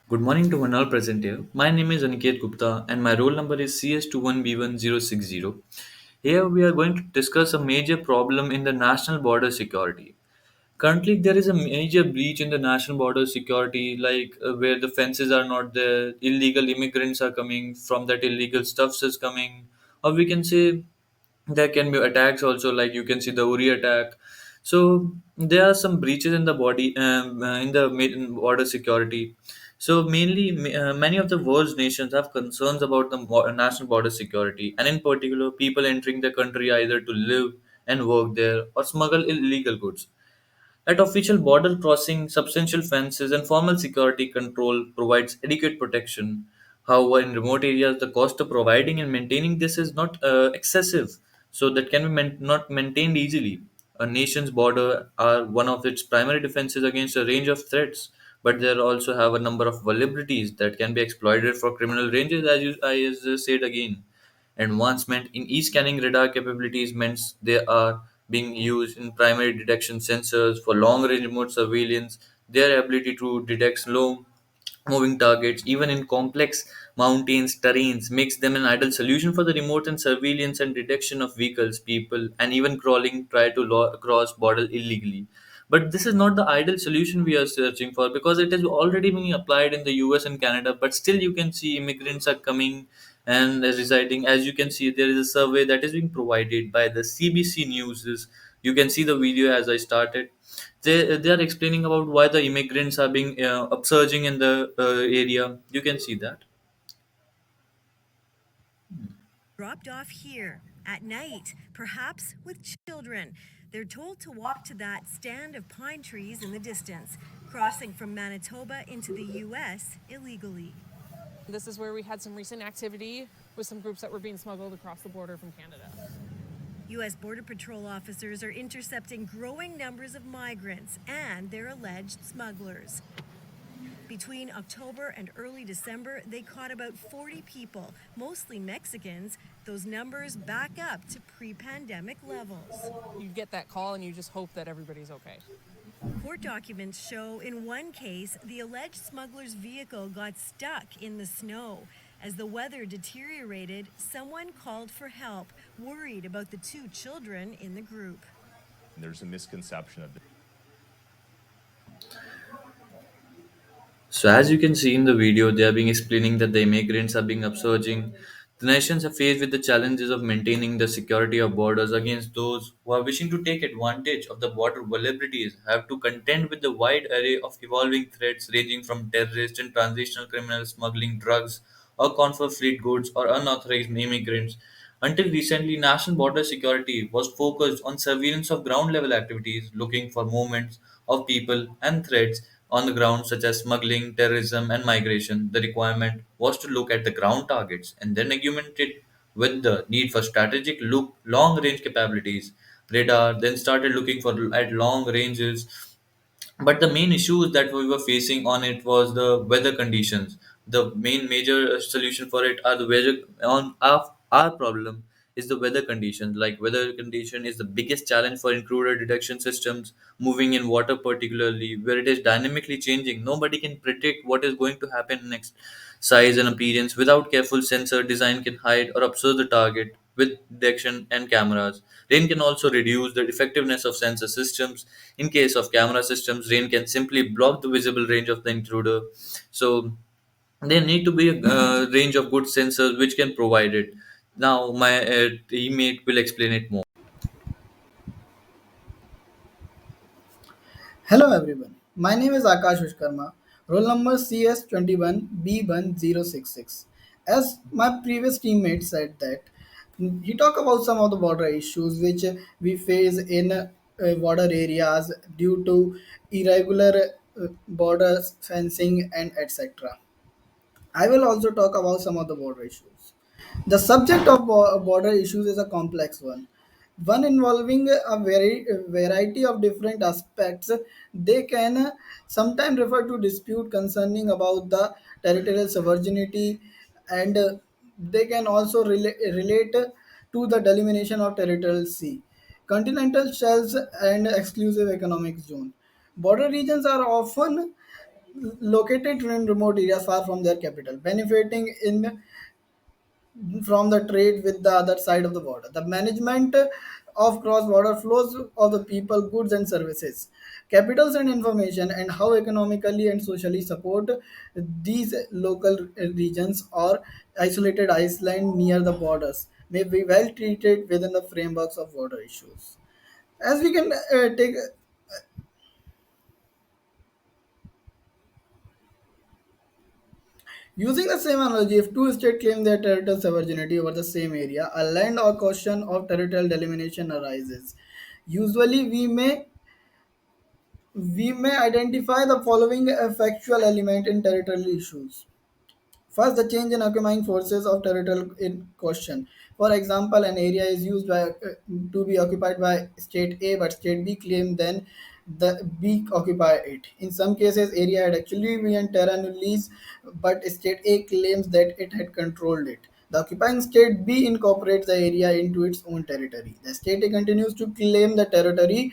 Good morning to one all present here. My name is Aniket Gupta and my roll number is CS21B1060. Here we are going to discuss a major problem in the national border security. Currently, there is a major breach in the national border security, where the fences are not there, illegal immigrants are coming, from that illegal stuffs is coming, or we can say there can be attacks also, like you can see the Uri attack. So there are some breaches in the body in the border security. So mainly, many of the world's nations have concerns about the national border security, and in particular, people entering the country either to live and work there or smuggle illegal goods. At official border crossing, substantial fences and formal security control provides adequate protection. However, in remote areas, the cost of providing and maintaining this is not excessive, so that can be not maintained easily. A nation's border are one of its primary defenses against a range of threats, but there also have a number of vulnerabilities that can be exploited for criminal ranges, as I said again. Advancement in e-scanning radar capabilities means they are being used in primary detection sensors for long-range remote surveillance. Their ability to detect slow moving targets, even in complex mountains terrains, makes them an ideal solution for the remote and surveillance and detection of vehicles, people, and even crawling try to cross border illegally. But this is not the ideal solution we are searching for, because it is already being applied in the US and Canada. But still, you can see immigrants are coming and residing. As you can see, there is a survey that is being provided by the CBC News. You can see the video as I started. They are explaining about why the immigrants are being upsurging in the area. You can see that. Dropped off here at night, perhaps with children. They're told to walk to that stand of pine trees in the distance, crossing from Manitoba into the U.S. illegally. This is where we had some recent activity with some groups that were being smuggled across the border from Canada. U.S. Border Patrol officers are intercepting growing numbers of migrants and their alleged smugglers. Between October and early December, they caught about 40 people, mostly Mexicans. Those numbers back up to pre-pandemic levels. You get that call and you just hope that everybody's okay. Court documents show in one case, the alleged smuggler's vehicle got stuck in the snow. As the weather deteriorated, someone called for help, worried about the two children in the group. There's a misconception of So as you can see in the video, they are being explaining that the immigrants are being upsurging. The nations are faced with the challenges of maintaining the security of borders against those who are wishing to take advantage of the border vulnerabilities, have to contend with the wide array of evolving threats ranging from terrorist and transitional criminals smuggling drugs or counterfeit goods or unauthorized immigrants. Until recently, national border security was focused on surveillance of ground level activities, looking for movements of people and threats on the ground, such as smuggling, terrorism, and migration. The requirement was to look at the ground targets and then augment it with the need for strategic long range capabilities. Radar then started looking for at long ranges, but the main issues that we were facing on it was the weather conditions. The main major solution for it are the weather. On our problem is the weather conditions. Like, weather condition is the biggest challenge for intruder detection systems moving in water, particularly where it is dynamically changing. Nobody can predict what is going to happen next. Size and appearance without careful sensor design can hide or obscure the target with detection and cameras. Rain can also reduce the effectiveness of sensor systems. In case of camera systems, rain can simply block the visible range of the intruder. So there need to be a range of good sensors which can provide it. Now my teammate will explain it more. Hello everyone, my name is Akash Vishkarma, roll number CS21B1066. As my previous teammate said that he talked about some of the border issues which we face in border areas due to irregular border fencing and etc. I will also talk about some of the border issues. The subject of border issues is a complex one involving a very a variety of different aspects. They can sometimes refer to dispute concerning about the territorial sovereignty, and they can also relate to the delimitation of territorial sea, continental shelves, and exclusive economic zone. Border regions are often located in remote areas far from their capital, benefiting in from the trade with the other side of the border. The management of cross-border flows of the people, goods and services, capitals and information, and how economically and socially support these local regions or isolated island near the borders may be well treated within the frameworks of border issues. As we can take Using the same analogy, if two states claim their territorial sovereignty over the same area, a land or question of territorial delimitation arises. Usually, we may identify the following factual element in territorial issues. First, the change in occupying forces of territory in question. For example, an area is used to be occupied by state A, but state B claim then the B occupy it. In some cases, area had actually been terrain lease, but state A claims that it had controlled it. The occupying state B incorporates the area into its own territory. The state A continues to claim the territory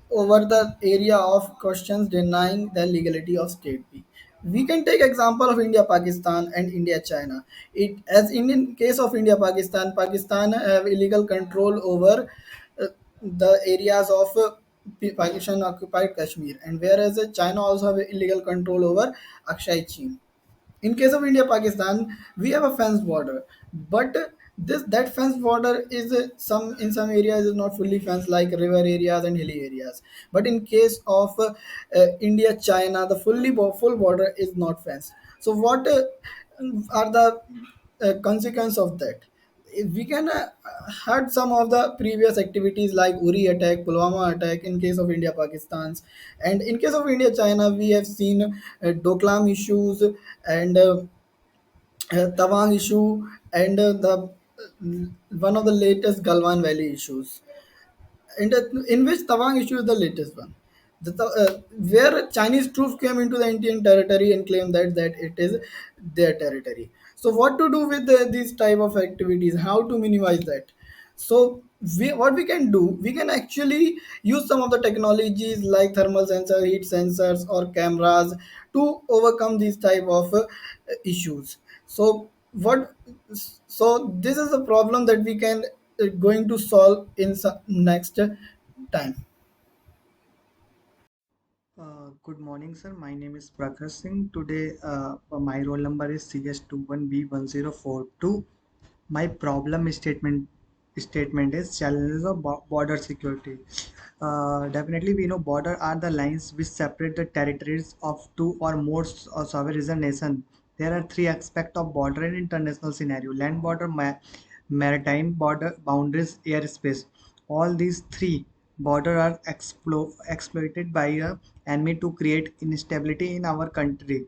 over the area of questions denying the legality of state B. We can take example of India, Pakistan, and India, China. It as in case of India, Pakistan, Pakistan have illegal control over the areas of Pakistan occupied Kashmir, and whereas China also have illegal control over Akshay Chin. In case of India Pakistan, we have a fence border, but this that fence border is some in some areas is not fully fenced, like river areas and hilly areas. But in case of India China, the full border is not fenced. So what are the consequence of that? We can had some of the previous activities like Uri attack, Pulwama attack in case of India Pakistan's, and in case of India China, we have seen Doklam issues and Tawang issue and the one of the latest Galwan Valley issues, in which Tawang issue is the latest one. Where Chinese troops came into the Indian territory and claimed that it is their territory. So, what to do with these type of activities? How to minimize that? So, what we can do, we can actually use some of the technologies like thermal sensor, heat sensors, or cameras to overcome these type of issues. So, what? So, this is a problem that we can going to solve in next time. Good morning, sir. My name is Prakhar Singh. Today, my roll number is CS21B1042. My problem statement is challenges of border security. Definitely, we know border are the lines which separate the territories of two or more sovereign nation. There are three aspects of border in international scenario: land border, maritime border, boundaries, airspace. All these three border are exploited by a enemy to create instability in our country.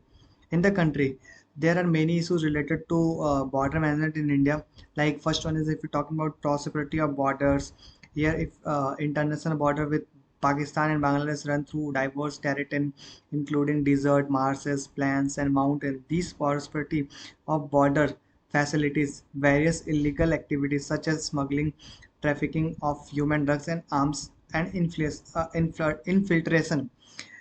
In the country, there are many issues related to border management in India. Like first one is if we're talking about prosperity of borders. Here, if international border with Pakistan and Bangladesh run through diverse territory, including desert, marshes, plains, and mountains. These prosperity of border facilities various illegal activities such as smuggling, trafficking of human drugs and arms, and infiltration.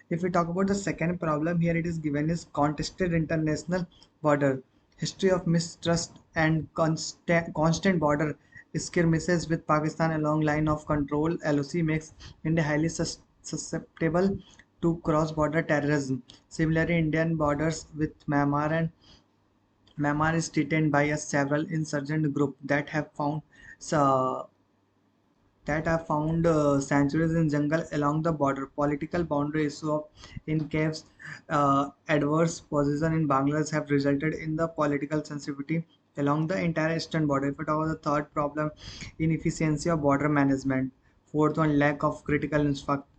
If we talk about the second problem here, it is given is contested international border, history of mistrust and constant border skirmishes with Pakistan along line of control. LOC makes India highly susceptible to cross-border terrorism. Similarly, Indian borders with Myanmar and Myanmar is threatened by a several insurgent group uh, sanctuaries in jungle along the border. Political boundary issue of in caves, adverse position in Bangladesh have resulted in the political sensitivity along the entire eastern border. If we talk about the third problem, inefficiency of border management. Fourth one, lack of critical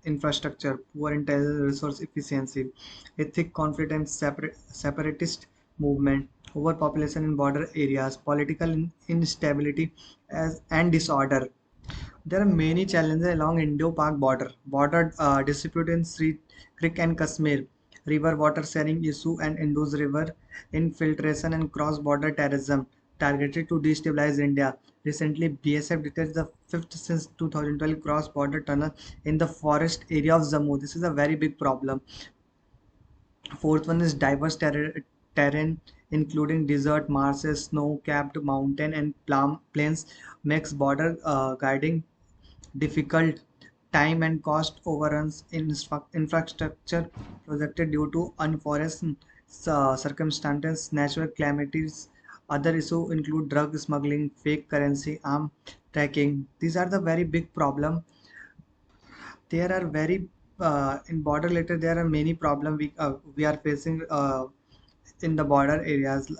infrastructure, poor intelligence resource efficiency, ethnic conflict and separatist movement, overpopulation in border areas, political instability and disorder. There are many challenges along Indo-Pak border. Border dispute in Sri Creek and Kashmir, river water sharing issue and Indus River infiltration and cross-border terrorism targeted to destabilize India. Recently, BSF detected the fifth since 2012 cross-border tunnel in the forest area of Jammu. This is a very big problem. Fourth one is diverse terrain, including desert, marshes, snow-capped mountain, and plains, makes border guarding difficult. Time and cost overruns in infrastructure projected due to unforeseen circumstances, natural calamities. Other issues include drug smuggling, fake currency, arm tracking. These are the very big problem. There are very in border later there are many problem we are facing in the border areas.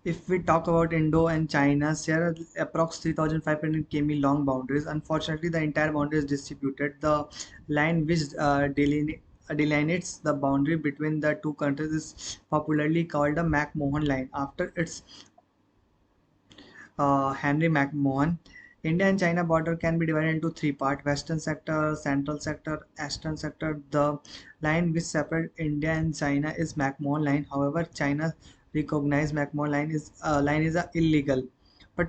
If we talk about Indo and China, share approx 3,500 km long boundaries. Unfortunately, the entire boundary is disputed. The line which delineates the boundary between the two countries is popularly called the McMahon line after its Henry McMahon. India and China border can be divided into three parts: Western sector, Central sector, Eastern sector. The line which separates India and China is McMahon line. However, China recognized McMahon line is illegal, but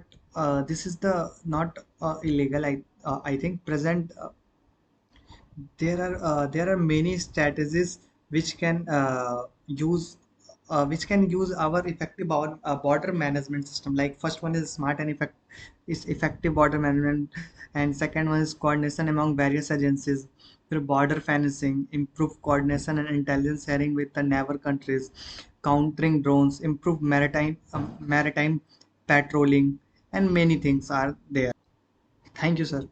this is the not illegal. I think present there are many strategies which can use our effective border management system. Like first one is smart and effective border management, and second one is coordination among various agencies through border fencing, improve coordination and intelligence sharing with the neighbor countries, countering drones, improve maritime patrolling, and many things are there. Thank you, sir.